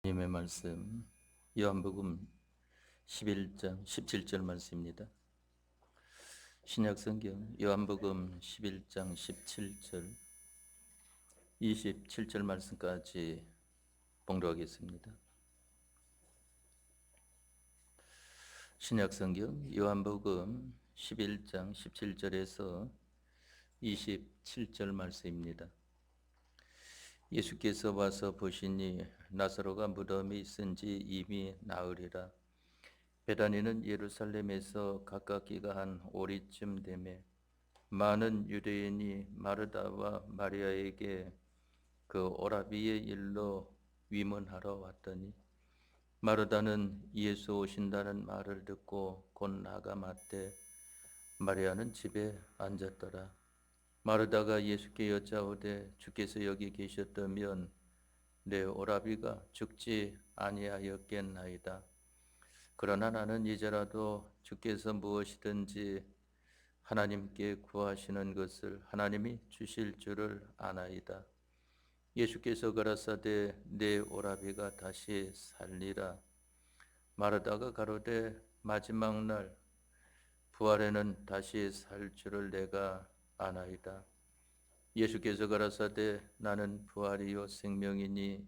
하나님의 말씀 요한복음 11장 17절 말씀입니다. 신약성경 요한복음 11장 17절 27절 말씀까지 봉독하겠습니다. 신약성경 요한복음 11장 17절에서 27절 말씀입니다. 예수께서 와서 보시니 나사로가 무덤에 있은지 이미 나으리라. 베다니는 예루살렘에서 가깝기가 한 오리쯤 되매 많은 유대인이 마르다와 마리아에게 그 오라비의 일로 위문하러 왔더니 마르다는 예수 오신다는 말을 듣고 곧 나가 맞되 마리아는 집에 앉았더라. 마르다가 예수께 여짜오되 주께서 여기 계셨다면 내 오라비가 죽지 아니하였겠나이다. 그러나 나는 이제라도 주께서 무엇이든지 하나님께 구하시는 것을 하나님이 주실 줄을 아나이다. 예수께서 가라사대 내 오라비가 다시 살리라. 마르다가 가로되 마지막 날 부활에는 다시 살 줄을 내가 아나이다. 예수께서 가라사대 나는 부활이요 생명이니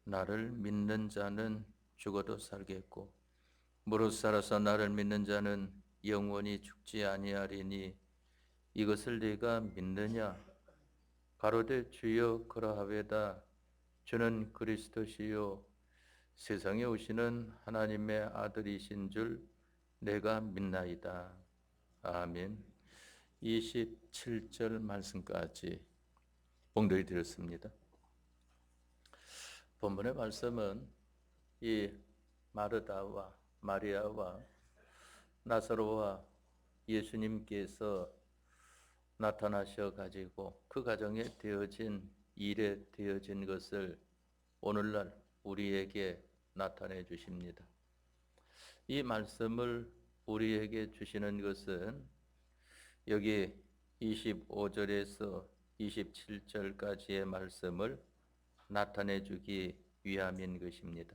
나를 믿는 자는 죽어도 살겠고 무릇 살아서 나를 믿는 자는 영원히 죽지 아니하리니 이것을 네가 믿느냐? 가로되 주여 그러하외다. 주는 그리스도시요 세상에 오시는 하나님의 아들이신 줄 내가 믿나이다. 아멘. 27절 말씀까지 봉독해 드렸습니다. 본문의 말씀은 이 마르다와 마리아와 나사로와 예수님께서 나타나셔 가지고 그 가정에 되어진 일에 되어진 것을 오늘날 우리에게 나타내 주십니다. 이 말씀을 우리에게 주시는 것은 여기 25절에서 27절까지의 말씀을 나타내 주기 위함인 것입니다.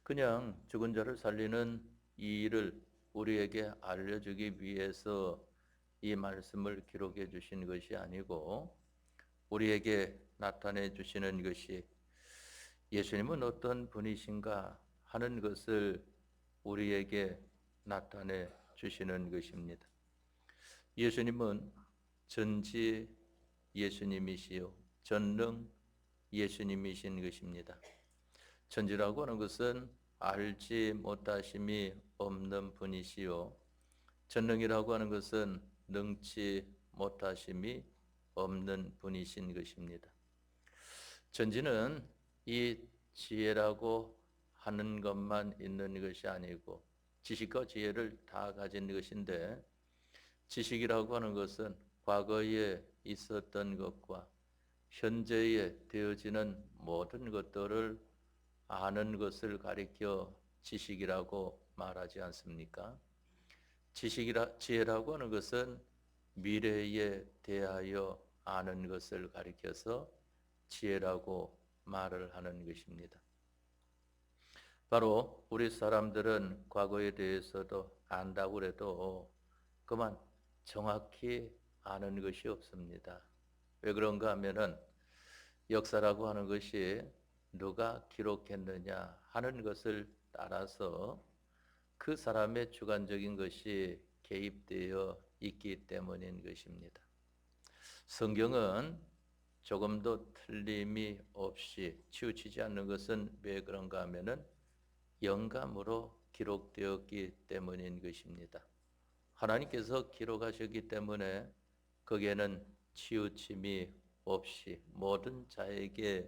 그냥 죽은 자를 살리는 이 일을 우리에게 알려주기 위해서 이 말씀을 기록해 주신 것이 아니고 우리에게 나타내 주시는 것이 예수님은 어떤 분이신가 하는 것을 우리에게 나타내 주시는 것입니다. 예수님은 전지 예수님이시요 전능 예수님이신 것입니다. 전지라고 하는 것은 알지 못하심이 없는 분이시요 전능이라고 하는 것은 능치 못하심이 없는 분이신 것입니다. 전지는 이 지혜라고 하는 것만 있는 것이 아니고 지식과 지혜를 다 가진 것인데 지식이라고 하는 것은 과거에 있었던 것과 현재에 되어지는 모든 것들을 아는 것을 가리켜 지식이라고 말하지 않습니까? 지혜라고 하는 것은 미래에 대하여 아는 것을 가리켜서 지혜라고 말을 하는 것입니다. 바로 우리 사람들은 과거에 대해서도 안다고 해도 그만 정확히 아는 것이 없습니다. 왜 그런가 하면은 역사라고 하는 것이 누가 기록했느냐 하는 것을 따라서 그 사람의 주관적인 것이 개입되어 있기 때문인 것입니다. 성경은 조금도 틀림이 없이 치우치지 않는 것은 왜 그런가 하면은 영감으로 기록되었기 때문인 것입니다. 하나님께서 기록하셨기 때문에 거기에는 치우침이 없이 모든 자에게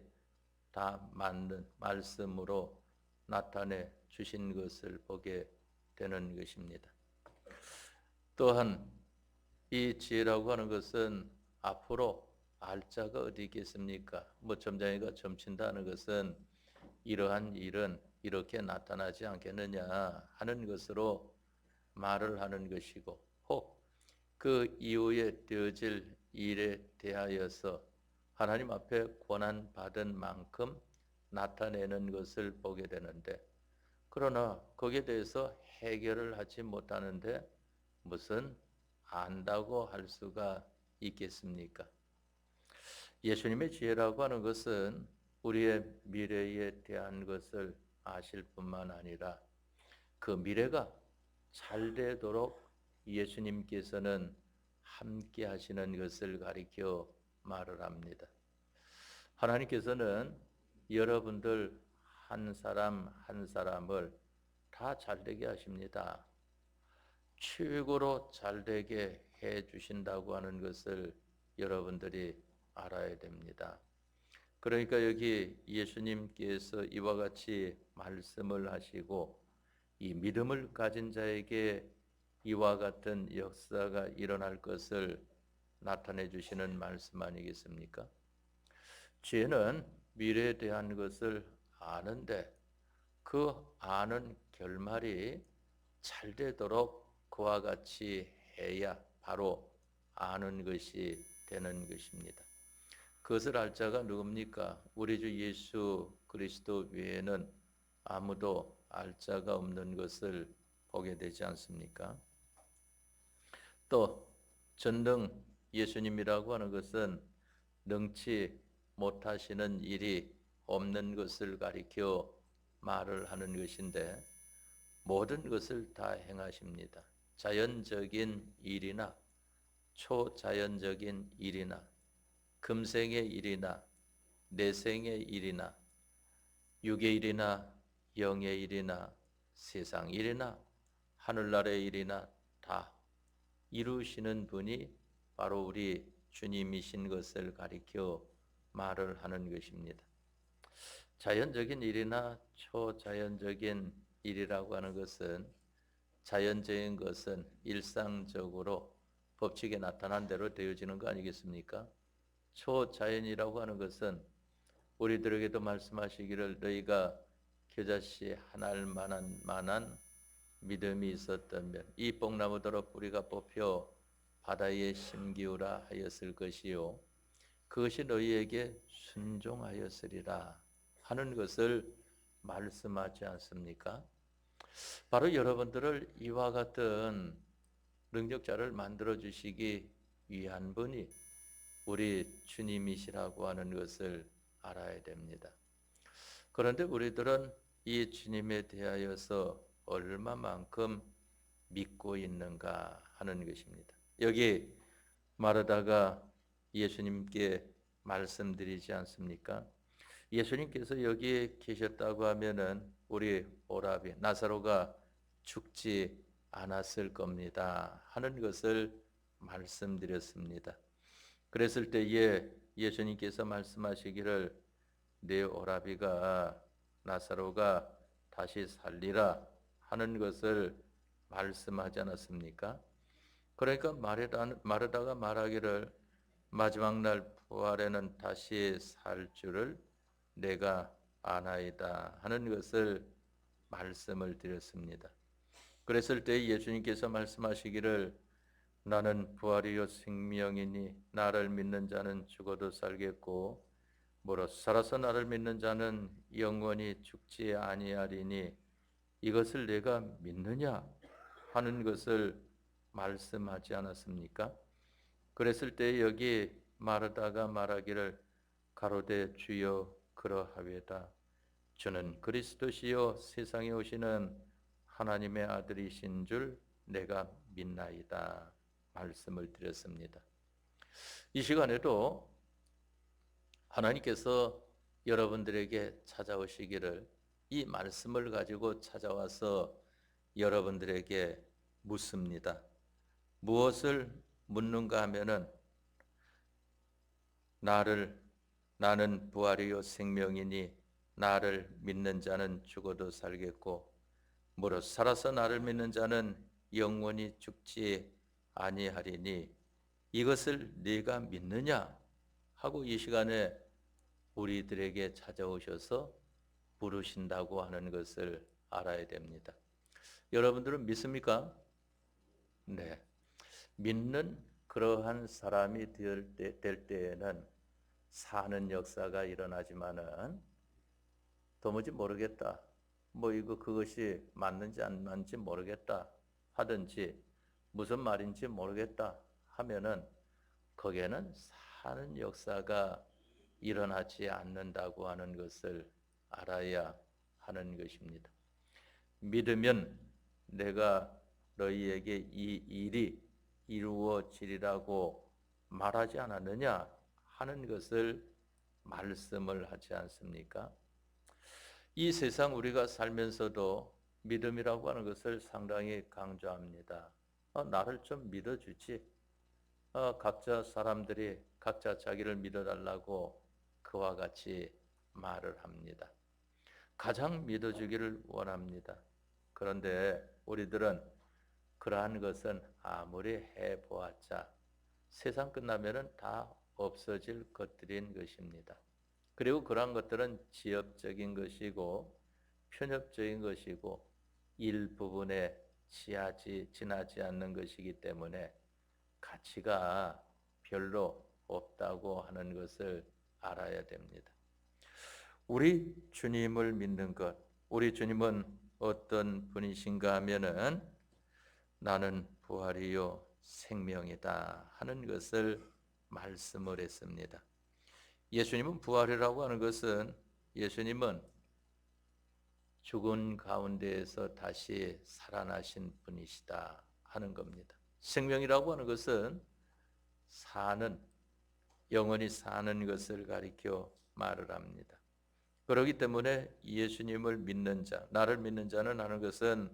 다 맞는 말씀으로 나타내 주신 것을 보게 되는 것입니다. 또한 이 지혜라고 하는 것은 앞으로 알 자가 어디 있겠습니까? 점장이가 점친다는 것은 이러한 일은 이렇게 나타나지 않겠느냐 하는 것으로 말을 하는 것이고 혹 그 이후에 되어질 일에 대하여서 하나님 앞에 고난 받은 만큼 나타내는 것을 보게 되는데, 그러나 거기에 대해서 해결을 하지 못하는데 무슨 안다고 할 수가 있겠습니까? 예수님의 지혜라고 하는 것은 우리의 미래에 대한 것을 아실 뿐만 아니라 그 미래가 잘 되도록 예수님께서는 함께 하시는 것을 가리켜 말을 합니다. 하나님께서는 여러분들 한 사람 한 사람을 다 잘되게 하십니다. 최고로 잘되게 해 주신다고 하는 것을 여러분들이 알아야 됩니다. 그러니까 여기 예수님께서 이와 같이 말씀을 하시고 이 믿음을 가진 자에게 이와 같은 역사가 일어날 것을 나타내 주시는 말씀 아니겠습니까? 죄는 미래에 대한 것을 아는데 그 아는 결말이 잘 되도록 그와 같이 해야 바로 아는 것이 되는 것입니다. 그것을 알 자가 누굽니까? 우리 주 예수 그리스도 외에는 아무도 알 자가 없는 것을 보게 되지 않습니까? 또 전능 예수님이라고 하는 것은 능치 못하시는 일이 없는 것을 가리켜 말을 하는 것인데 모든 것을 다 행하십니다. 자연적인 일이나 초자연적인 일이나 금생의 일이나 내생의 일이나 육의 일이나 영의 일이나 세상 일이나 하늘나라의 일이나 다 이루시는 분이 바로 우리 주님이신 것을 가리켜 말을 하는 것입니다. 자연적인 일이나 초자연적인 일이라고 하는 것은 자연적인 것은 일상적으로 법칙에 나타난 대로 되어지는 거 아니겠습니까? 초자연이라고 하는 것은 우리들에게도 말씀하시기를 너희가 겨자씨 하나를 만한 믿음이 있었다면 이 뽕나무더러 뿌리가 뽑혀 바다에 심기우라 하였을 것이요 그것이 너희에게 순종하였으리라 하는 것을 말씀하지 않습니까? 바로 여러분들을 이와 같은 능력자를 만들어 주시기 위한 분이 우리 주님이시라고 하는 것을 알아야 됩니다. 그런데 우리들은 이 주님에 대하여서 얼마만큼 믿고 있는가 하는 것입니다. 여기 마르다가 예수님께 말씀드리지 않습니까? 예수님께서 여기에 계셨다고 하면은 우리 오라비 나사로가 죽지 않았을 겁니다 하는 것을 말씀드렸습니다. 그랬을 때에 예수님께서 말씀하시기를 내 오라비가 나사로가 다시 살리라 하는 것을 말씀하지 않았습니까? 그러니까 마르다가 말하기를 마지막 날 부활에는 다시 살 줄을 내가 아나이다 하는 것을 말씀을 드렸습니다. 그랬을 때 예수님께서 말씀하시기를 나는 부활이요 생명이니 나를 믿는 자는 죽어도 살겠고 무릇 살아서 나를 믿는 자는 영원히 죽지 아니하리니 이것을 내가 믿느냐 하는 것을 말씀하지 않았습니까? 그랬을 때 여기 마르다가 말하기를 가로되 주여 그러하외다 주는 그리스도시요 세상에 오시는 하나님의 아들이신 줄 내가 믿나이다 말씀을 드렸습니다. 이 시간에도 하나님께서 여러분들에게 찾아오시기를 이 말씀을 가지고 찾아와서 여러분들에게 묻습니다. 무엇을 묻는가 하면은 나는 부활이요 생명이니 나를 믿는 자는 죽어도 살겠고 무릇 살아서 나를 믿는 자는 영원히 죽지 아니하리니 이것을 네가 믿느냐 하고 이 시간에 우리들에게 찾아오셔서 부르신다고 하는 것을 알아야 됩니다. 여러분들은 믿습니까? 네. 믿는 그러한 사람이 될 때에는 사는 역사가 일어나지만은 도무지 모르겠다. 뭐 그것이 맞는지 안 맞는지 모르겠다 하든지 무슨 말인지 모르겠다 하면은 거기에는 사는 역사가 일어나지 않는다고 하는 것을 알아야 하는 것입니다. 믿으면 내가 너희에게 이 일이 이루어지리라고 말하지 않았느냐 하는 것을 말씀을 하지 않습니까? 이 세상 우리가 살면서도 믿음이라고 하는 것을 상당히 강조합니다. 나를 좀 믿어주지. 각자 사람들이 각자 자기를 믿어달라고 그와 같이 말을 합니다. 가장 믿어주기를 원합니다. 그런데 우리들은 그러한 것은 아무리 해보았자 세상 끝나면은 다 없어질 것들인 것입니다. 그리고 그러한 것들은 지엽적인 것이고 편협적인 것이고 일부분에 지나지 않는 것이기 때문에 가치가 별로 없다고 하는 것을 알아야 됩니다. 우리 주님을 믿는 것, 우리 주님은 어떤 분이신가 하면은 나는 부활이요 생명이다 하는 것을 말씀을 했습니다. 예수님은 부활이라고 하는 것은 예수님은 죽은 가운데에서 다시 살아나신 분이시다 하는 겁니다. 생명이라고 하는 것은 영원히 사는 것을 가리켜 말을 합니다. 그렇기 때문에 예수님을 믿는 자, 나를 믿는 자는 하는 것은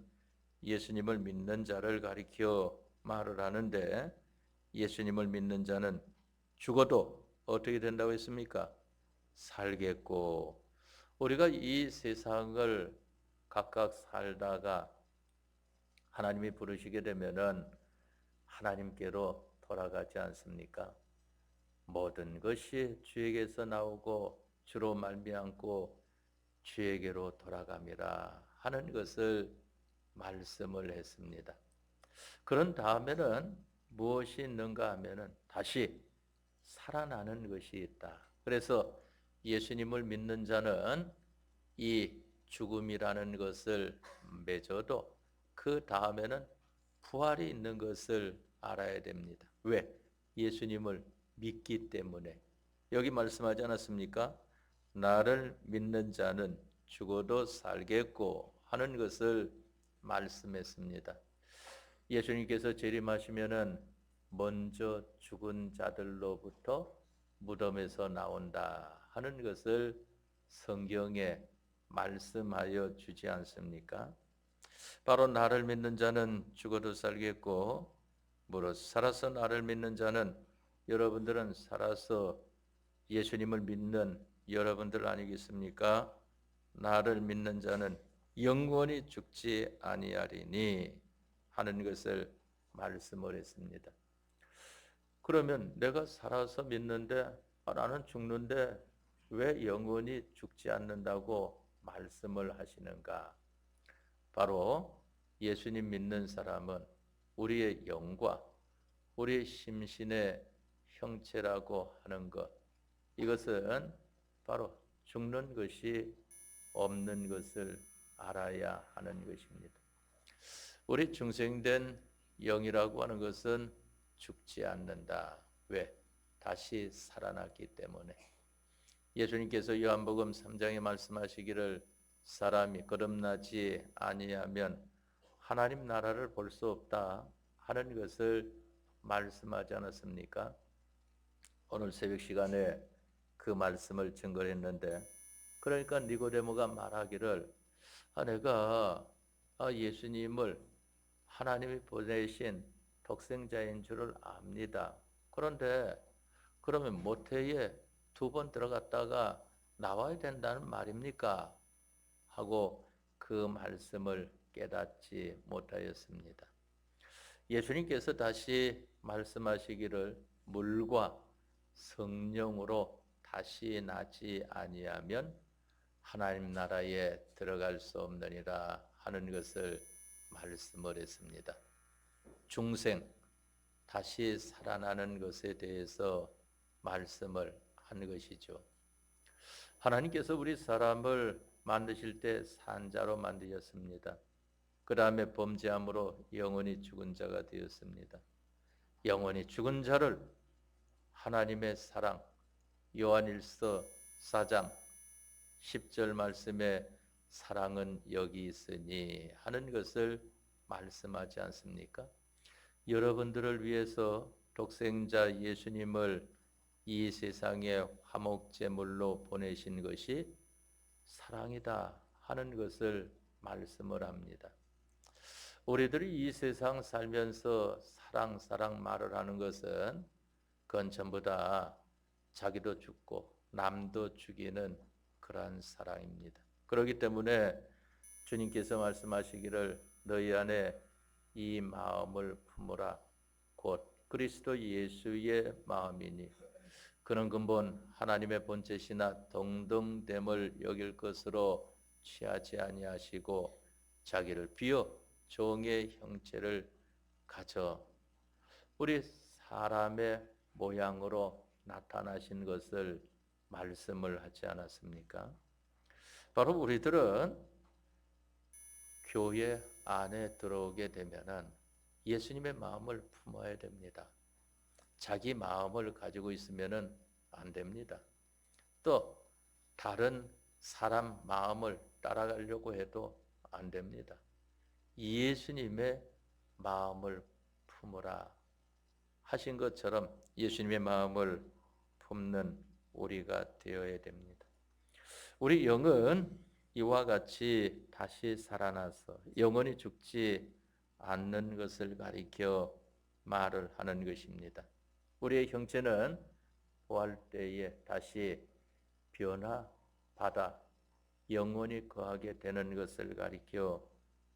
예수님을 믿는 자를 가리켜 말을 하는데 예수님을 믿는 자는 죽어도 어떻게 된다고 했습니까? 살겠고 우리가 이 세상을 각각 살다가 하나님이 부르시게 되면은 하나님께로 돌아가지 않습니까? 모든 것이 주에게서 나오고 주로 말미암고 주에게로 돌아갑니다 하는 것을 말씀을 했습니다. 그런 다음에는 무엇이 있는가 하면은 다시 살아나는 것이 있다. 그래서 예수님을 믿는 자는 이 죽음이라는 것을 맺어도 그 다음에는 부활이 있는 것을 알아야 됩니다. 왜? 예수님을 믿기 때문에. 여기 말씀하지 않았습니까? 나를 믿는 자는 죽어도 살겠고 하는 것을 말씀했습니다. 예수님께서 재림하시면은 먼저 죽은 자들로부터 무덤에서 나온다 하는 것을 성경에 말씀하여 주지 않습니까? 바로 나를 믿는 자는 죽어도 살겠고 무릇 살아서 나를 믿는 자는 여러분들은 살아서 예수님을 믿는 여러분들 아니겠습니까? 나를 믿는 자는 영원히 죽지 아니하리니 하는 것을 말씀을 했습니다. 그러면 내가 살아서 믿는데 나는 죽는데 왜 영원히 죽지 않는다고 말씀을 하시는가? 바로 예수님 믿는 사람은 우리의 영과 우리의 심신의 형체라고 하는 것, 이것은 바로 죽는 것이 없는 것을 알아야 하는 것입니다. 우리 중생된 영이라고 하는 것은 죽지 않는다. 왜? 다시 살아났기 때문에. 예수님께서 요한복음 3장에 말씀하시기를 사람이 거듭나지 아니하면 하나님 나라를 볼 수 없다 하는 것을 말씀하지 않았습니까? 오늘 새벽 시간에 그 말씀을 증거했는데 그러니까 니고데모가 말하기를 내가 예수님을 하나님이 보내신 독생자인 줄을 압니다. 그런데 그러면 모태에 2번 들어갔다가 나와야 된다는 말입니까? 하고 그 말씀을 깨닫지 못하였습니다. 예수님께서 다시 말씀하시기를 물과 성령으로 다시 나지 아니하면 하나님 나라에 들어갈 수 없느니라 하는 것을 말씀을 했습니다. 중생, 다시 살아나는 것에 대해서 말씀을 한 것이죠. 하나님께서 우리 사람을 만드실 때 산자로 만드셨습니다. 그 다음에 범죄함으로 영원히 죽은 자가 되었습니다. 영원히 죽은 자를 하나님의 사랑, 요한일서 4장 10절 말씀에 사랑은 여기 있으니 하는 것을 말씀하지 않습니까? 여러분들을 위해서 독생자 예수님을 이 세상에 화목제물로 보내신 것이 사랑이다 하는 것을 말씀을 합니다. 우리들이 이 세상 살면서 사랑 말을 하는 것은 그건 전부 다 자기도 죽고 남도 죽이는 그러한 사랑입니다. 그렇기 때문에 주님께서 말씀하시기를 너희 안에 이 마음을 품으라 곧 그리스도 예수의 마음이니 그는 근본 하나님의 본체시나 동등됨을 여길 것으로 취하지 아니하시고 자기를 비어 종의 형체를 가져 우리 사람의 모양으로 나타나신 것을 말씀을 하지 않았습니까? 바로 우리들은 교회 안에 들어오게 되면은 예수님의 마음을 품어야 됩니다. 자기 마음을 가지고 있으면은 안 됩니다. 또 다른 사람 마음을 따라가려고 해도 안 됩니다. 예수님의 마음을 품으라 하신 것처럼 예수님의 마음을 품는 우리가 되어야 됩니다. 우리 영은 이와 같이 다시 살아나서 영원히 죽지 않는 것을 가리켜 말을 하는 것입니다. 우리의 형체는 부활 때에 다시 변화받아 영원히 거하게 되는 것을 가리켜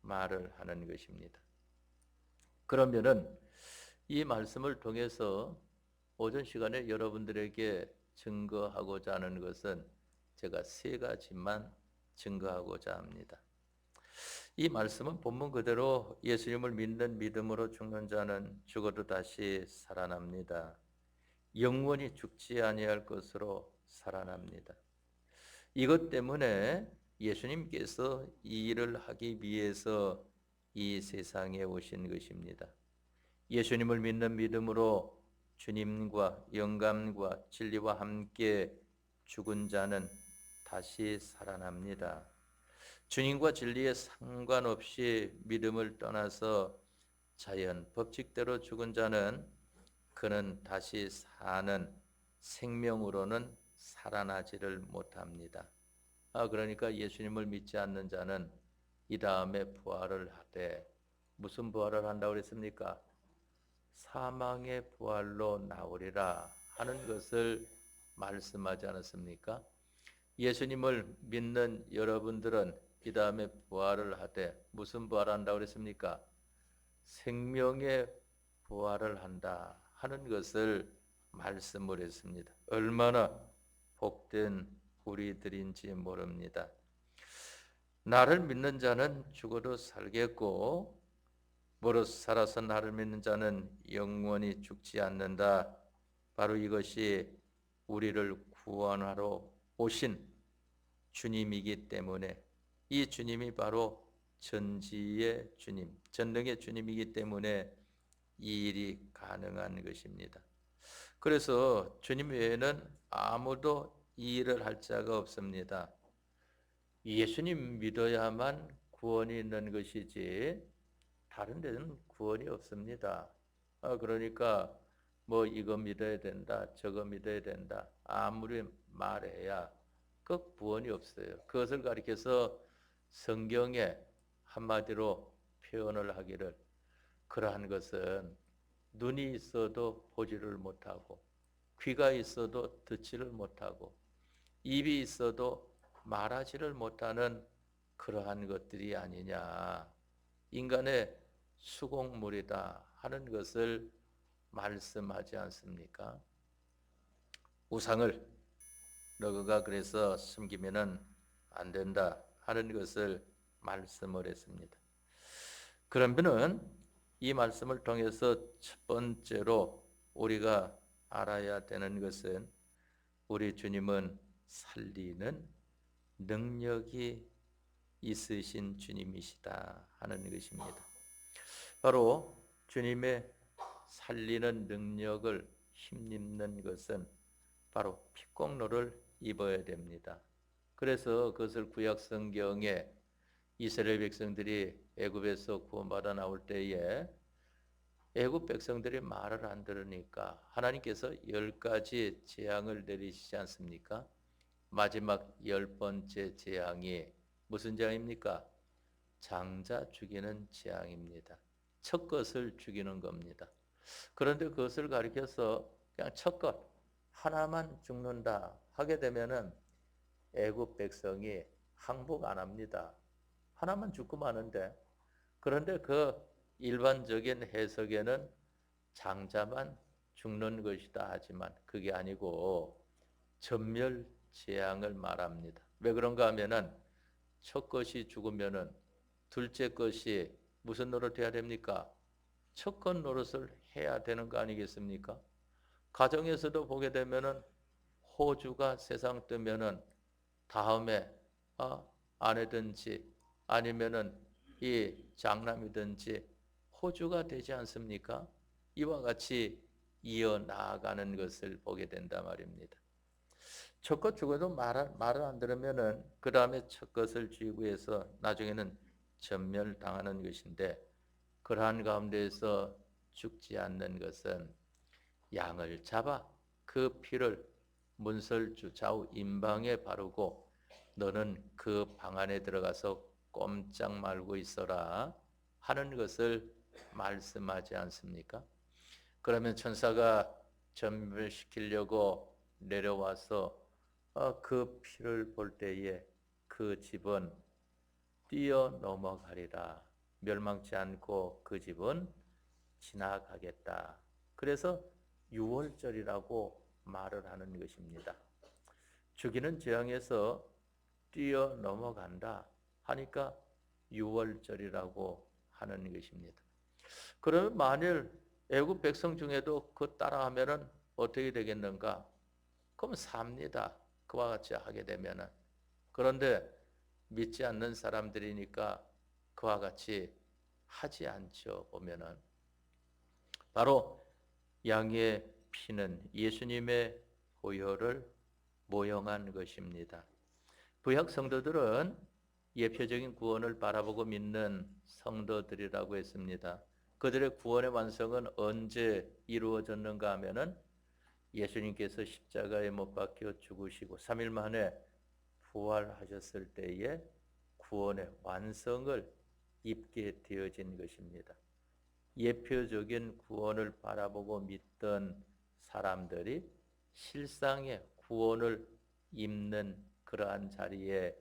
말을 하는 것입니다. 그러면은 이 말씀을 통해서 오전 시간에 여러분들에게 증거하고자 하는 것은 제가 세 가지만 증거하고자 합니다. 이 말씀은 본문 그대로 예수님을 믿는 믿음으로 죽는 자는 죽어도 다시 살아납니다. 영원히 죽지 아니할 것으로 살아납니다. 이것 때문에 예수님께서 이 일을 하기 위해서 이 세상에 오신 것입니다. 예수님을 믿는 믿음으로 주님과 영감과 진리와 함께 죽은 자는 다시 살아납니다. 주님과 진리에 상관없이 믿음을 떠나서 자연 법칙대로 죽은 자는 그는 다시 사는 생명으로는 살아나지를 못합니다. 그러니까 예수님을 믿지 않는 자는 이 다음에 부활을 하되 무슨 부활을 한다고 그랬습니까? 사망의 부활로 나오리라 하는 것을 말씀하지 않았습니까? 예수님을 믿는 여러분들은 이 다음에 부활을 하되 무슨 부활을 한다고 그랬습니까? 생명의 부활을 한다 하는 것을 말씀을 했습니다. 얼마나 복된 우리들인지 모릅니다. 나를 믿는 자는 죽어도 살겠고 무릇 살아서 나를 믿는 자는 영원히 죽지 않는다. 바로 이것이 우리를 구원하러 오신 주님이기 때문에 이 주님이 바로 전지의 주님, 전능의 주님이기 때문에 이 일이 가능한 것입니다. 그래서 주님 외에는 아무도 이 일을 할 자가 없습니다. 예수님 믿어야만 구원이 있는 것이지 다른 데는 구원이 없습니다. 그러니까 뭐 이거 믿어야 된다, 저거 믿어야 된다 아무리 말해야 그 구원이 없어요. 그것을 가리켜서 성경에 한마디로 표현을 하기를 그러한 것은 눈이 있어도 보지를 못하고 귀가 있어도 듣지를 못하고 입이 있어도 말하지를 못하는 그러한 것들이 아니냐. 인간의 수공물이다 하는 것을 말씀하지 않습니까? 우상을 너가 그래서 숨기면은 안 된다 하는 것을 말씀을 했습니다. 그러면은 이 말씀을 통해서 첫 번째로 우리가 알아야 되는 것은 우리 주님은 살리는 능력이 있으신 주님이시다 하는 것입니다. 바로 주님의 살리는 능력을 힘입는 것은 바로 피공로를 입어야 됩니다. 그래서 그것을 구약 성경에 이스라엘 백성들이 애굽에서 구원받아 나올 때에 애굽 백성들이 말을 안 들으니까 하나님께서 10가지 재앙을 내리시지 않습니까? 마지막 10번째 재앙이 무슨 재앙입니까? 장자 죽이는 재앙입니다. 첫 것을 죽이는 겁니다. 그런데 그것을 가리켜서 그냥 첫 것 하나만 죽는다 하게 되면은 애굽 백성이 항복 안 합니다. 하나만 죽고 마는데. 그런데 그 일반적인 해석에는 장자만 죽는 것이다 하지만 그게 아니고 전멸 재앙을 말합니다. 왜 그런가 하면은 첫 것이 죽으면은 둘째 것이 무슨 노릇해야 됩니까? 첫 것 노릇을 해야 되는 거 아니겠습니까? 가정에서도 보게 되면은 호주가 세상 뜨면은 다음에 아내든지 아니면은 이 장남이든지 호주가 되지 않습니까? 이와 같이 이어 나아가는 것을 보게 된단 말입니다. 첫 것 죽어도 말을 안 들으면은 그 다음에 첫 것을 쥐고 해서 나중에는 전멸당하는 것인데 그러한 가운데에서 죽지 않는 것은 양을 잡아 그 피를 문설주 좌우 임방에 바르고 너는 그 방 안에 들어가서 꼼짝 말고 있어라 하는 것을 말씀하지 않습니까? 그러면 천사가 전멸시키려고 내려와서 그 피를 볼 때에 그 집은 뛰어넘어가리라. 멸망치 않고 그 집은 지나가겠다. 그래서 유월절이라고 말을 하는 것입니다. 죽이는 재앙에서 뛰어넘어간다 하니까 유월절이라고 하는 것입니다. 그러면 만일 애굽 백성 중에도 그 따라하면은 어떻게 되겠는가? 그럼 삽니다. 그와 같이 하게 되면은. 그런데 믿지 않는 사람들이니까 그와 같이 하지 않죠. 보면은 바로 양의 피는 예수님의 보혈을 모형한 것입니다. 구약 성도들은 예표적인 구원을 바라보고 믿는 성도들이라고 했습니다. 그들의 구원의 완성은 언제 이루어졌는가 하면은 예수님께서 십자가에 못 박혀 죽으시고 3일 만에 부활하셨을 때에 구원의 완성을 입게 되어진 것입니다. 예표적인 구원을 바라보고 믿던 사람들이 실상의 구원을 입는 그러한 자리에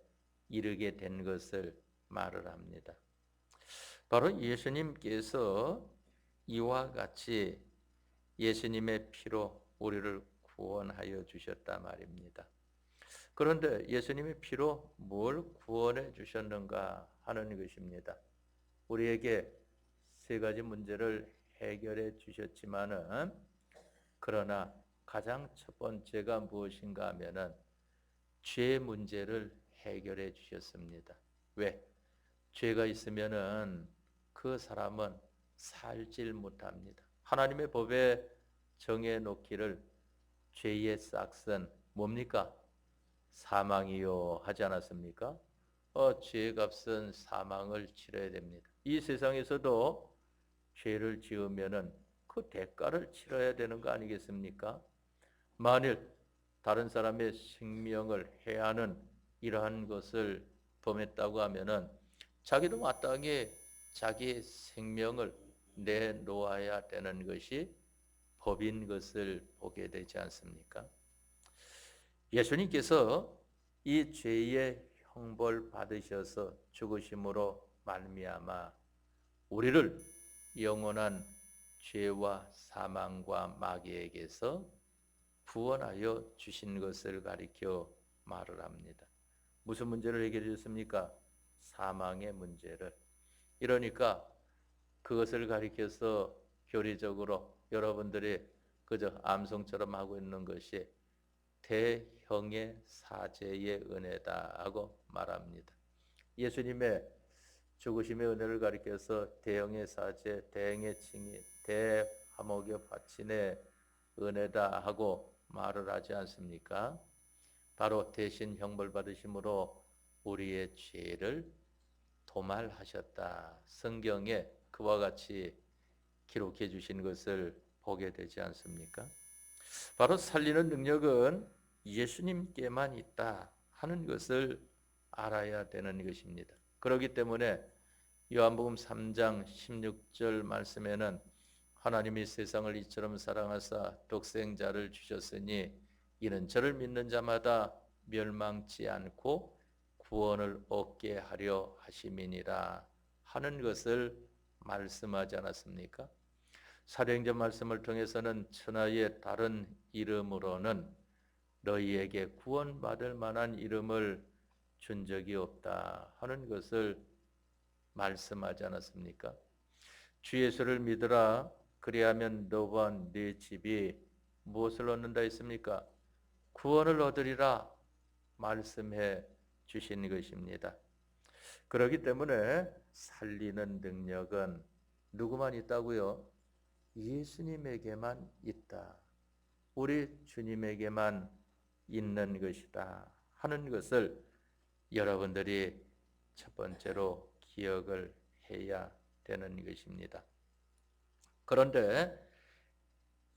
이르게 된 것을 말을 합니다. 바로 예수님께서 이와 같이 예수님의 피로 우리를 구원하여 주셨다 말입니다. 그런데 예수님의 피로 뭘 구원해 주셨는가 하는 것입니다. 우리에게 세 가지 문제를 해결해 주셨지만은 그러나 가장 첫 번째가 무엇인가 하면은 죄 문제를 해결해 주셨습니다. 왜? 죄가 있으면은 그 사람은 살질 못합니다. 하나님의 법에 정해 놓기를 죄의 싹은 뭡니까? 사망이요 하지 않았습니까? 죄의 값은 사망을 치러야 됩니다. 이 세상에서도 죄를 지으면은 그 대가를 치러야 되는 거 아니겠습니까? 만일 다른 사람의 생명을 해하는 이러한 것을 범했다고 하면은 자기도 마땅히 자기의 생명을 내놓아야 되는 것이 법인 것을 보게 되지 않습니까? 예수님께서 이 죄의 형벌 받으셔서 죽으심으로 말미암아 우리를 영원한 죄와 사망과 마귀에게서 구원하여 주신 것을 가리켜 말을 합니다. 무슨 문제를 해결해 줬습니까? 사망의 문제를. 이러니까 그것을 가리켜서 교리적으로 여러분들이 그저 암송처럼 하고 있는 것이 대형의 사죄의 은혜다 하고 말합니다. 예수님의 죽으심의 은혜를 가리켜서 대형의 사죄, 대행의 칭의, 대화목의 화친의 은혜다 하고 말을 하지 않습니까? 바로 대신 형벌 받으심으로 우리의 죄를 도말하셨다. 성경에 그와 같이 기록해 주신 것을 보게 되지 않습니까? 바로 살리는 능력은 예수님께만 있다 하는 것을 알아야 되는 것입니다. 그렇기 때문에 요한복음 3장 16절 말씀에는 하나님이 세상을 이처럼 사랑하사 독생자를 주셨으니 이는 저를 믿는 자마다 멸망치 않고 구원을 얻게 하려 하심이니라 하는 것을 말씀하지 않았습니까? 사도행전 말씀을 통해서는 천하의 다른 이름으로는 너희에게 구원받을 만한 이름을 준 적이 없다 하는 것을 말씀하지 않았습니까? 주 예수를 믿으라 그리하면 너와 네 집이 무엇을 얻는다 했습니까? 구원을 얻으리라 말씀해 주신 것입니다. 그렇기 때문에 살리는 능력은 누구만 있다고요? 예수님에게만 있다. 우리 주님에게만 있는 것이다 하는 것을 여러분들이 첫 번째로 기억을 해야 되는 것입니다. 그런데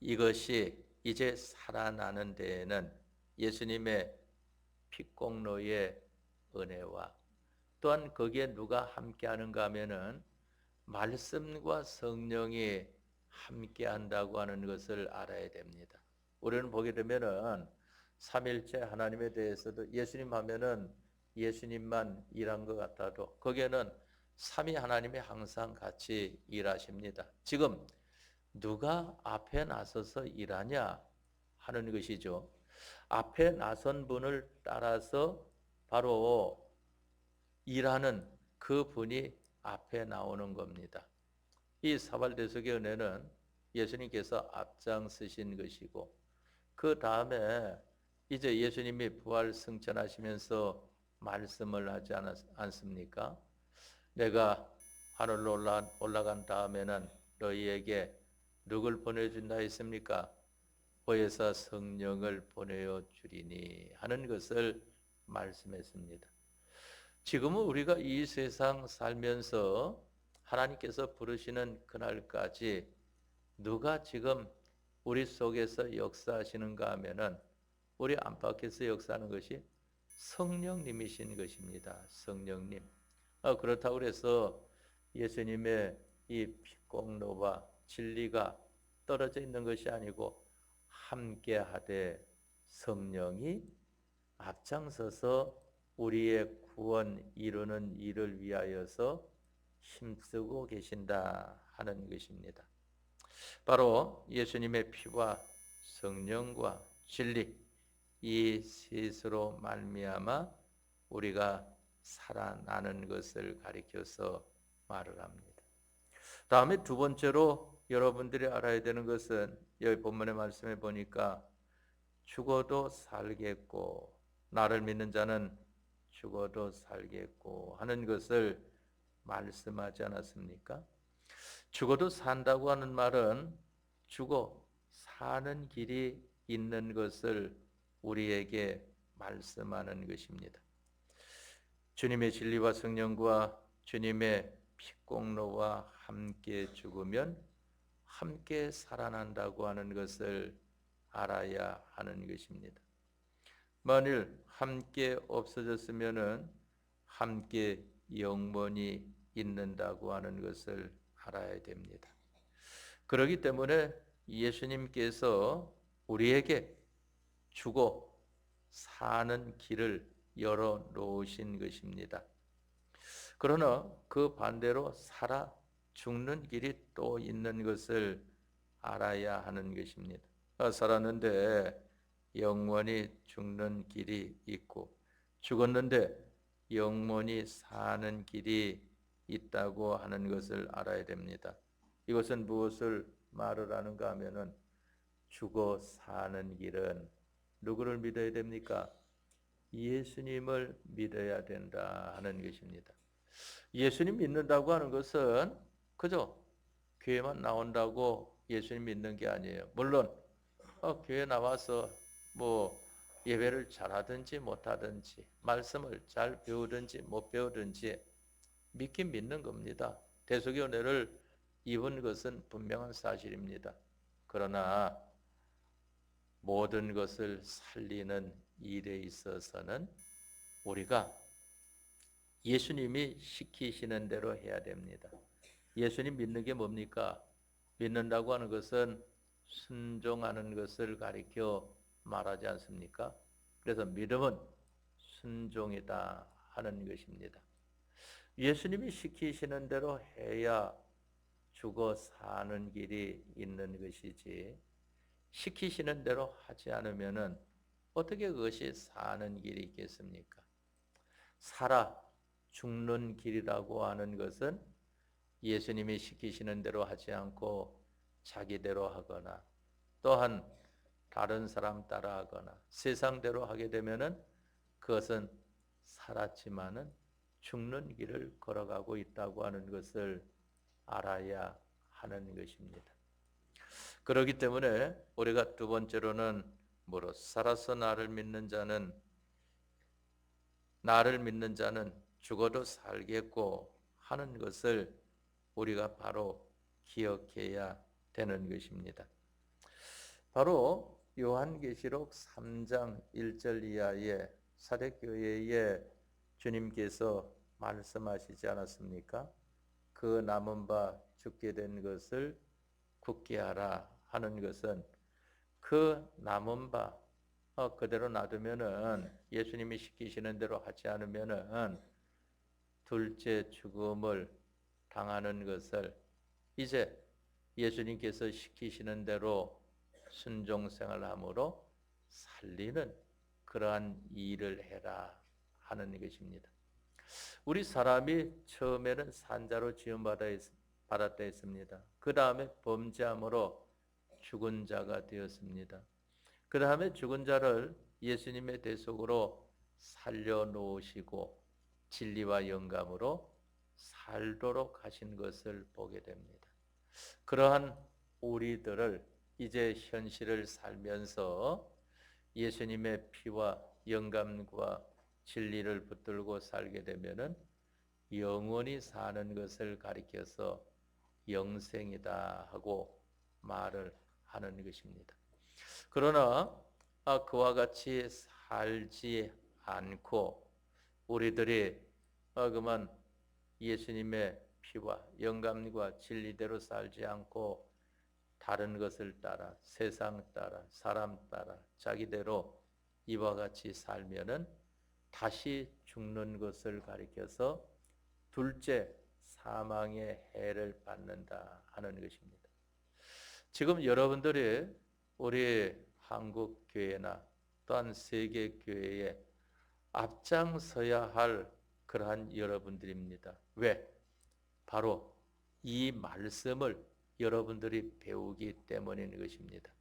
이것이 이제 살아나는 데에는 예수님의 피공로의 은혜와 또한 거기에 누가 함께하는가 하면은 말씀과 성령이 함께한다고 하는 것을 알아야 됩니다. 우리는 보게 되면은 삼일체 하나님에 대해서도 예수님 하면은 예수님만 일한 것 같아도 거기에는 삼위 하나님이 항상 같이 일하십니다. 지금 누가 앞에 나서서 일하냐 하는 것이죠. 앞에 나선 분을 따라서 바로 일하는 그 분이 앞에 나오는 겁니다. 이 사발대속의 은혜는 예수님께서 앞장서신 것이고 그 다음에 이제 예수님이 부활 승천하시면서 말씀을 하지 않습니까? 내가 하늘로 올라간 다음에는 너희에게 누굴 보내준다 했습니까? 보혜사 성령을 보내어 주리니 하는 것을 말씀했습니다. 지금은 우리가 이 세상 살면서 하나님께서 부르시는 그날까지 누가 지금 우리 속에서 역사하시는가 하면은 우리 안팎에서 역사하는 것이 성령님이신 것입니다. 성령님. 그렇다고 해서 예수님의 이 피공로와 진리가 떨어져 있는 것이 아니고 함께하되 성령이 앞장서서 우리의 구원 이루는 일을 위하여서 힘쓰고 계신다 하는 것입니다. 바로 예수님의 피와 성령과 진리 이 셋으로 말미암아 우리가 살아나는 것을 가리켜서 말을 합니다. 다음에 두 번째로 여러분들이 알아야 되는 것은 여기 본문의 말씀에 보니까 죽어도 살겠고 나를 믿는 자는 죽어도 살겠고 하는 것을 말씀하지 않았습니까? 죽어도 산다고 하는 말은 죽어 사는 길이 있는 것을 우리에게 말씀하는 것입니다. 주님의 진리와 성령과 주님의 피공로와 함께 죽으면 함께 살아난다고 하는 것을 알아야 하는 것입니다. 만일 함께 없어졌으면은 함께 영원히 있는다고 하는 것을 알아야 됩니다. 그렇기 때문에 예수님께서 우리에게 죽어 사는 길을 열어 놓으신 것입니다. 그러나 그 반대로 살아 죽는 길이 또 있는 것을 알아야 하는 것입니다. 살았는데 영원히 죽는 길이 있고 죽었는데 영원히 사는 길이 있다고 하는 것을 알아야 됩니다. 이것은 무엇을 말을 하는가 하면은 죽어 사는 길은 누구를 믿어야 됩니까? 예수님을 믿어야 된다 하는 것입니다. 예수님 믿는다고 하는 것은 그저 교회만 나온다고 예수님 믿는 게 아니에요. 물론 교회 나와서 뭐 예배를 잘하든지 못하든지 말씀을 잘 배우든지 못 배우든지 믿긴 믿는 겁니다. 대속의 은혜를 입은 것은 분명한 사실입니다. 그러나 모든 것을 살리는 일에 있어서는 우리가 예수님이 시키시는 대로 해야 됩니다. 예수님 믿는 게 뭡니까? 믿는다고 하는 것은 순종하는 것을 가리켜 말하지 않습니까? 그래서 믿음은 순종이다 하는 것입니다. 예수님이 시키시는 대로 해야 죽어 사는 길이 있는 것이지, 시키시는 대로 하지 않으면은 어떻게 그것이 사는 길이 있겠습니까? 살아 죽는 길이라고 하는 것은 예수님이 시키시는 대로 하지 않고 자기대로 하거나 또한 다른 사람 따라 하거나 세상대로 하게 되면은 그것은 살았지만은 죽는 길을 걸어가고 있다고 하는 것을 알아야 하는 것입니다. 그렇기 때문에 우리가 두 번째로는 뭐로 살아서 나를 믿는 자는 죽어도 살겠고 하는 것을 우리가 바로 기억해야 되는 것입니다. 바로 요한계시록 3장 1절 이하의 사대교회에 주님께서 말씀하시지 않았습니까? 그 남은 바 죽게 된 것을 굳게 하라 하는 것은 그 남은 바 그대로 놔두면은 예수님이 시키시는 대로 하지 않으면은 둘째 죽음을 당하는 것을 이제 예수님께서 시키시는 대로 순종생활함으로 살리는 그러한 일을 해라 하는 것입니다. 우리 사람이 처음에는 산자로 지음받았다 했습니다. 그 다음에 범죄함으로 죽은 자가 되었습니다. 그 다음에 죽은 자를 예수님의 대속으로 살려놓으시고 진리와 영감으로 살도록 하신 것을 보게 됩니다. 그러한 우리들을 이제 현실을 살면서 예수님의 피와 영감과 진리를 붙들고 살게 되면은 영원히 사는 것을 가리켜서 영생이다 하고 말을 하는 것입니다. 그러나 그와 같이 살지 않고 우리들이 그만 예수님의 피와 영감과 진리대로 살지 않고 다른 것을 따라 세상 따라 사람 따라 자기대로 이와 같이 살면은 다시 죽는 것을 가리켜서 둘째 사망의 해를 받는다 하는 것입니다. 지금 여러분들이 우리 한국 교회나 또한 세계 교회에 앞장서야 할 그러한 여러분들입니다. 왜? 바로 이 말씀을 여러분들이 배우기 때문인 것입니다.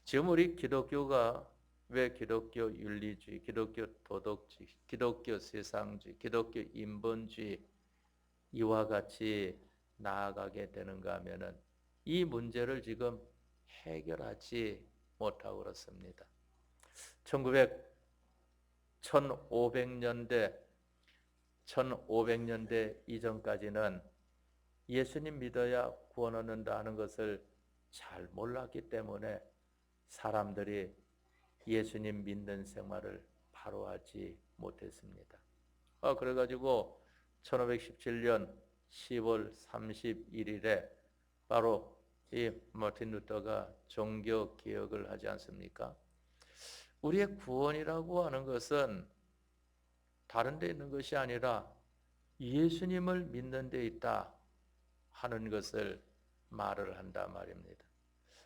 지금 우리 기독교가 왜 기독교 윤리주의, 기독교 도덕주의, 기독교 세상주의, 기독교 인본주의 이와 같이 나아가게 되는가 하면은 이 문제를 지금 해결하지 못하고 그렇습니다. 1500년대 이전까지는 예수님 믿어야 구원 얻는다 하는 것을 잘 몰랐기 때문에 사람들이 예수님 믿는 생활을 바로 하지 못했습니다. 그래가지고 1517년 10월 31일에 바로 이 마틴 루터가 종교 개혁을 하지 않습니까? 우리의 구원이라고 하는 것은 다른 데 있는 것이 아니라 예수님을 믿는 데 있다 하는 것을 말을 한다 말입니다.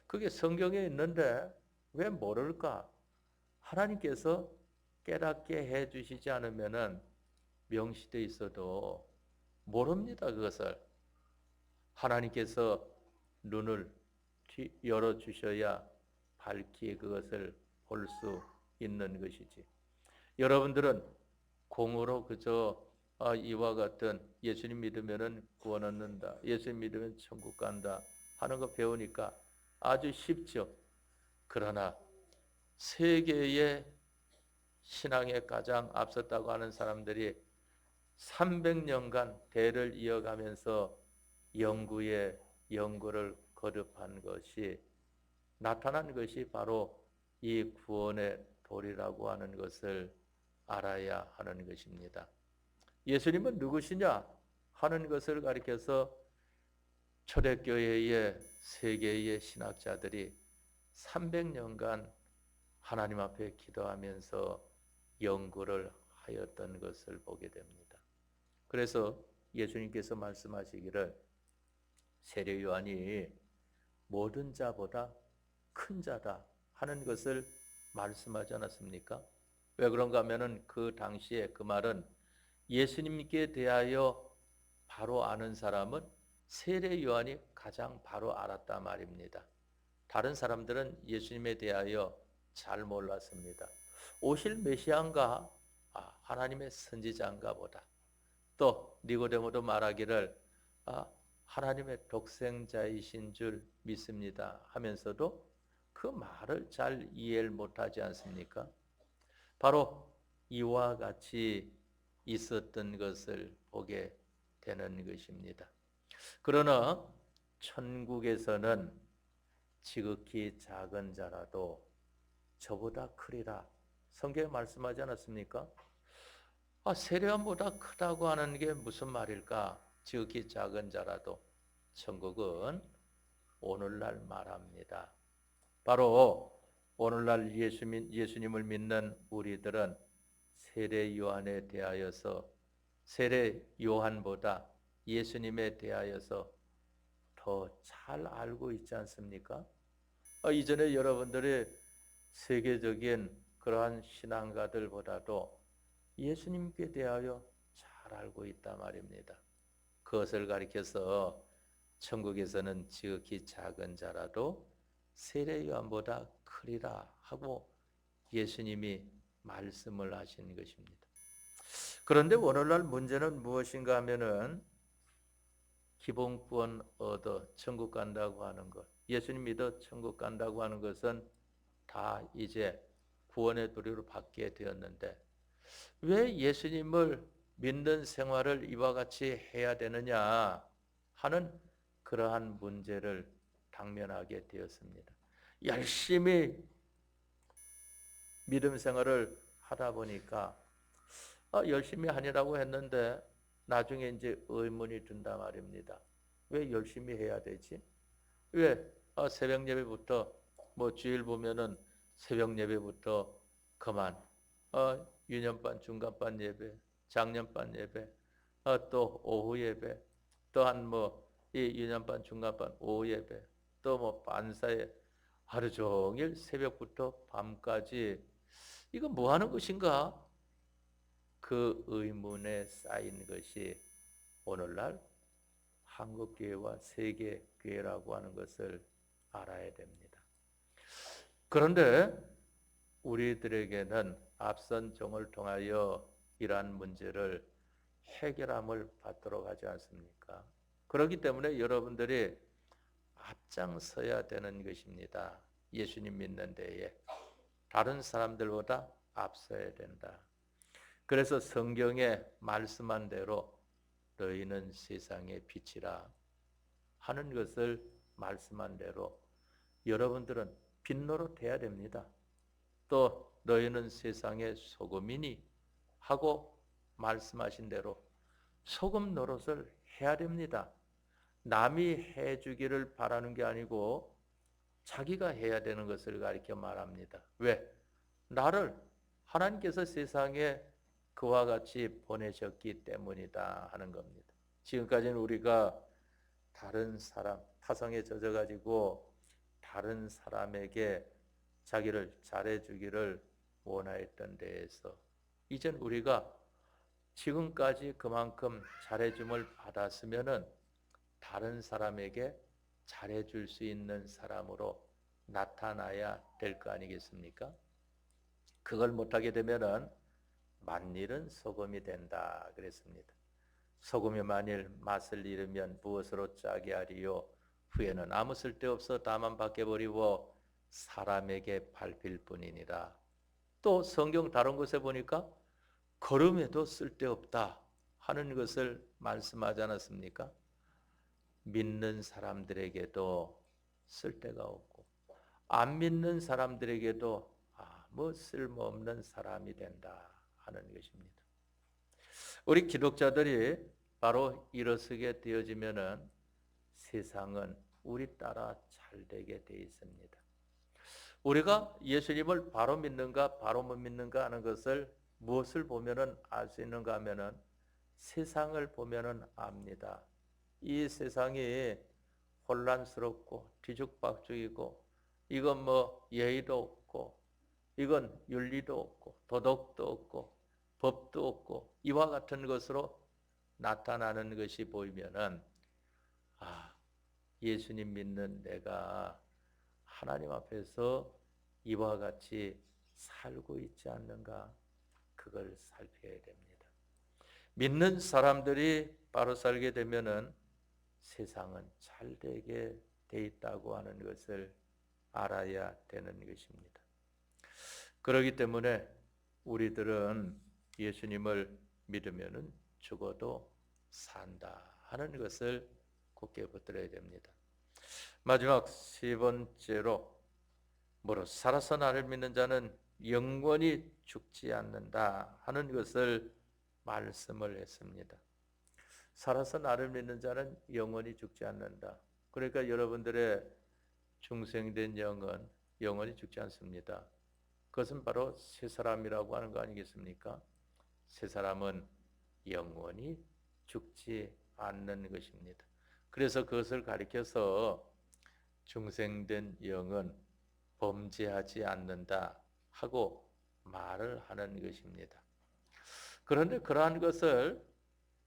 그게 성경에 있는데 왜 모를까? 하나님께서 깨닫게 해 주시지 않으면은 명시되어 있어도 모릅니다. 그것을 하나님께서 눈을 열어 주셔야 밝히 그것을 볼 수 있는 것이지. 여러분들은 공으로 그저 이와 같은 예수님 믿으면은 구원 얻는다, 예수님 믿으면 천국 간다 하는 거 배우니까 아주 쉽죠. 그러나 세계의 신앙에 가장 앞섰다고 하는 사람들이 300년간 대를 이어가면서 연구를 거듭한 것이 나타난 것이 바로 이 구원의 도리라고 하는 것을 알아야 하는 것입니다. 예수님은 누구시냐 하는 것을 가리켜서 초대교회의 세계의 신학자들이 300년간 하나님 앞에 기도하면서 연구를 하였던 것을 보게 됩니다. 그래서 예수님께서 말씀하시기를 세례 요한이 모든 자보다 큰 자다 하는 것을 말씀하지 않았습니까? 왜 그런가 하면은 그 당시에 그 말은 예수님께 대하여 바로 아는 사람은 세례 요한이 가장 바로 알았다 말입니다. 다른 사람들은 예수님에 대하여 잘 몰랐습니다. 오실 메시아인가? 하나님의 선지자인가 보다. 또 니고데모도 말하기를 하나님의 독생자이신 줄 믿습니다 하면서도 그 말을 잘 이해를 못하지 않습니까? 바로 이와 같이 있었던 것을 보게 되는 것입니다. 그러나 천국에서는 지극히 작은 자라도 저보다 크리라. 성경에 말씀하지 않았습니까? 세례요한보다 크다고 하는 게 무슨 말일까? 지극히 작은 자라도. 천국은 오늘날 말합니다. 바로 오늘날 예수님을 믿는 우리들은 세례 요한에 대하여서 세례 요한보다 예수님에 대하여서 더 잘 알고 있지 않습니까? 이전에 여러분들이 세계적인 그러한 신앙가들보다도 예수님께 대하여 잘 알고 있다 말입니다. 그것을 가리켜서 천국에서는 지극히 작은 자라도 세례 요한보다 크리라 하고 예수님이 말씀을 하신 것입니다. 그런데 오늘날 문제는 무엇인가 하면은 기본구원 얻어 천국 간다고 하는 것, 예수님 믿어 천국 간다고 하는 것은 다 이제 구원의 도리로 받게 되었는데 왜 예수님을 믿는 생활을 이와 같이 해야 되느냐 하는 그러한 문제를 당면하게 되었습니다. 열심히 믿음 생활을 하다 보니까 열심히 하니라고 했는데 나중에 이제 의문이 든다 말입니다. 왜 열심히 해야 되지? 왜 새벽 예배부터 주일 보면은 새벽 예배부터 그만 유년반 중간반 예배, 장년반 예배, 또 오후 예배, 또한 이 유년반 중간반 오후 예배, 또 반사에 하루 종일 새벽부터 밤까지 이거 뭐 하는 것인가? 그 의문에 쌓인 것이 오늘날 한국교회와 세계교회라고 하는 것을 알아야 됩니다. 그런데 우리들에게는 앞선 종을 통하여 이러한 문제를 해결함을 받도록 하지 않습니까? 그렇기 때문에 여러분들이 앞장서야 되는 것입니다. 예수님 믿는 데에 다른 사람들보다 앞서야 된다. 그래서 성경에 말씀한 대로 너희는 세상의 빛이라 하는 것을 말씀한 대로 여러분들은 빛노릇해야 됩니다. 또 너희는 세상의 소금이니 하고 말씀하신 대로 소금 노릇을 해야 됩니다. 남이 해주기를 바라는 게 아니고 자기가 해야 되는 것을 가리켜 말합니다. 왜? 나를 하나님께서 세상에 그와 같이 보내셨기 때문이다 하는 겁니다. 지금까지는 우리가 다른 사람, 타성에 젖어가지고 다른 사람에게 자기를 잘해주기를 원하였던 데에서 이젠 우리가 지금까지 그만큼 잘해줌을 받았으면은 다른 사람에게 잘해줄 수 있는 사람으로 나타나야 될 거 아니겠습니까? 그걸 못하게 되면은 만일은 소금이 된다 그랬습니다. 소금이 만일 맛을 잃으면 무엇으로 짜게 하리요? 후에는 아무 쓸데없어 다만 밖에버리고 사람에게 밟힐 뿐이니라. 또 성경 다른 곳에 보니까 걸음에도 쓸데없다 하는 것을 말씀하지 않았습니까? 믿는 사람들에게도 쓸데가 없고 안 믿는 사람들에게도 아무 쓸모없는 사람이 된다 하는 것입니다. 우리 기독자들이 바로 일어서게 되어지면은 세상은 우리 따라 잘 되게 되어 있습니다. 우리가 예수님을 바로 믿는가 바로 못 믿는가 하는 것을 무엇을 보면은 알 수 있는가 하면은 세상을 보면은 압니다. 이 세상이 혼란스럽고 뒤죽박죽이고 이건 뭐 예의도 없고 이건 윤리도 없고 도덕도 없고 법도 없고 이와 같은 것으로 나타나는 것이 보이면은 예수님 믿는 내가 하나님 앞에서 이와 같이 살고 있지 않는가 그걸 살펴야 됩니다. 믿는 사람들이 바로 살게 되면은 세상은 잘 되게 돼 있다고 하는 것을 알아야 되는 것입니다. 그렇기 때문에 우리들은 예수님을 믿으면은 죽어도 산다 하는 것을 굳게 붙들어야 됩니다. 마지막 세 번째로 무릇 살아서 나를 믿는 자는 영원히 죽지 않는다 하는 것을 말씀을 했습니다. 살아서 나를 믿는 자는 영원히 죽지 않는다. 그러니까 여러분들의 중생된 영은 영원히 죽지 않습니다. 그것은 바로 새 사람이라고 하는 거 아니겠습니까? 새 사람은 영원히 죽지 않는 것입니다. 그래서 그것을 가리켜서 중생된 영은 범죄하지 않는다 하고 말을 하는 것입니다. 그런데 그러한 것을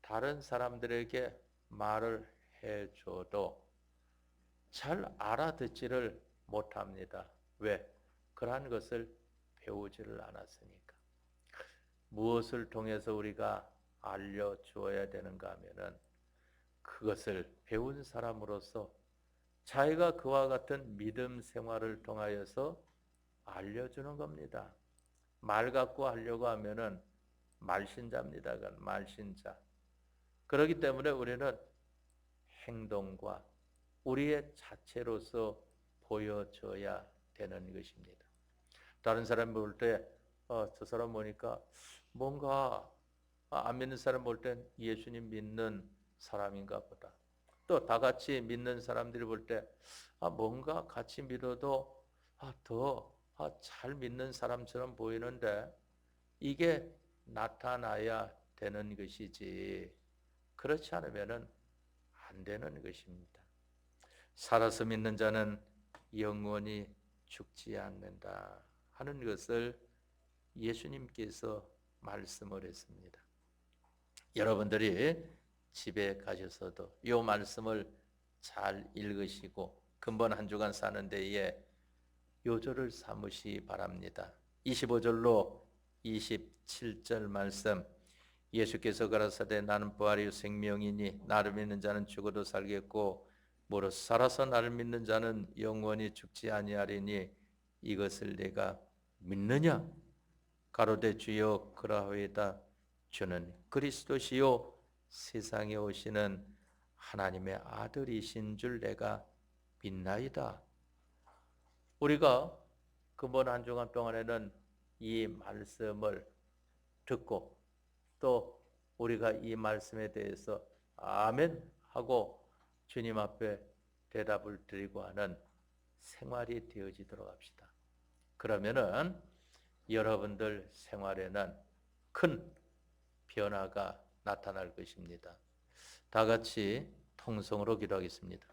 다른 사람들에게 말을 해줘도 잘 알아듣지를 못합니다. 왜? 그러한 것을 배우지를 않았으니까. 무엇을 통해서 우리가 알려주어야 되는가 하면은 그것을 배운 사람으로서 자기가 그와 같은 믿음 생활을 통하여서 알려주는 겁니다. 말 갖고 하려고 하면은 말신자입니다. 말신자. 그렇기 때문에 우리는 행동과 우리의 자체로서 보여줘야 되는 것입니다. 다른 사람 볼 때, 저 사람 보니까 뭔가 안 믿는 사람 볼 땐 예수님 믿는 사람인가 보다. 또 다 같이 믿는 사람들이 볼 때, 뭔가 같이 믿어도 더 잘 믿는 사람처럼 보이는데 이게 나타나야 되는 것이지. 그렇지 않으면은 안 되는 것입니다. 살아서 믿는 자는 영원히 죽지 않는다 하는 것을 예수님께서 말씀을 했습니다. 여러분들이 집에 가셔서도 이 말씀을 잘 읽으시고 근본 한 주간 사는 데에 요절을 삼으시 바랍니다. 25절로 27절 말씀 예수께서 가라사대 나는 부활이요 생명이니 나를 믿는 자는 죽어도 살겠고 무릇 살아서 나를 믿는 자는 영원히 죽지 아니하리니 이것을 내가 믿느냐? 가로되 주여 그라하오이다. 주는 그리스도시요 세상에 오시는 하나님의 아들이신 줄 내가 믿나이다. 우리가 근본 한 주간 동안에는 이 말씀을 듣고 또 우리가 이 말씀에 대해서 아멘 하고 주님 앞에 대답을 드리고 하는 생활이 되어지도록 합시다. 그러면은 여러분들 생활에는 큰 변화가 나타날 것입니다. 다 같이 통성으로 기도하겠습니다.